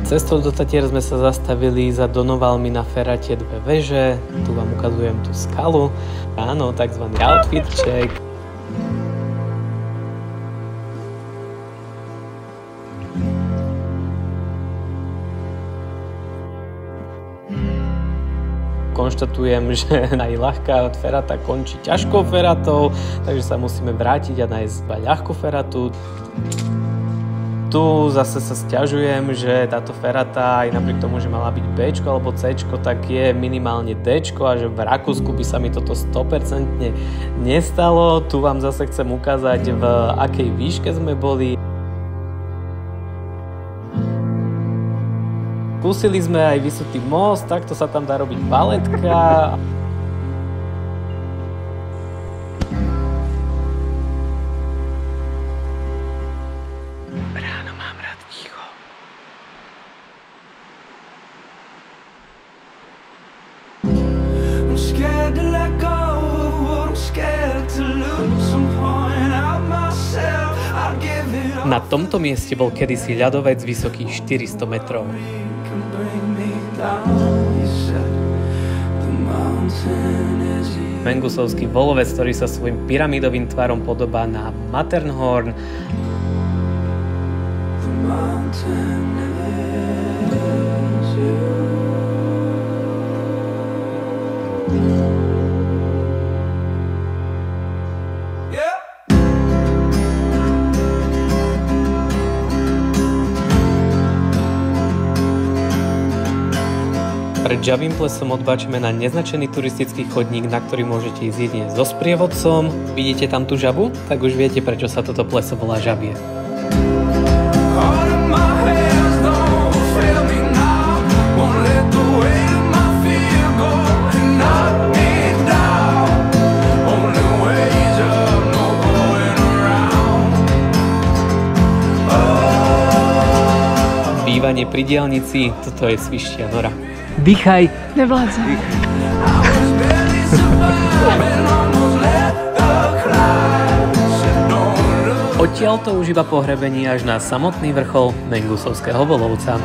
Cestou do Tatier sme sa zastavili za Donovalmi na Ferate 2 veže. Tu vám ukazujem tú skalu. Áno, takzvaný outfit check. Konštatujem, že aj ľahká ferata končí ťažkou feratou, takže sa musíme vrátiť a nájsť ľahkú feratu. Tu zase sa sťažujem, že táto ferata, aj napriek tomu, že mala byť B alebo C, tak je minimálne D a že v Rakúsku by sa mi toto 100% nestalo. Tu vám zase chcem ukázať, v akej výške sme boli. Skúsili sme aj vysutý most, takto sa tam dá robiť baletka. Ráno mám rád ticho. I'm scared to let go of what I'm scared to lose. I'm pouring out myself. I'll give it all. Na tomto mieste bol kedysi ľadovec vysoký 400 metrov. Mengusovský volovec, ktorý sa svojím pyramidovým tvarom podobá na Matterhorn. Pred Žabým plesom odbáčime na neznačený turistický chodník, na ktorý môžete ísť jedine so sprievodcom. Vidíte tam tú žabu? Tak už viete, prečo sa toto pleso volá Žabie. Bývanie pri diaľnici, toto je Svištia Nora. Dýchaj. Nevládzem. Odtiaľ to už iba pohrebenie až na samotný vrchol Mengusovského Volovca.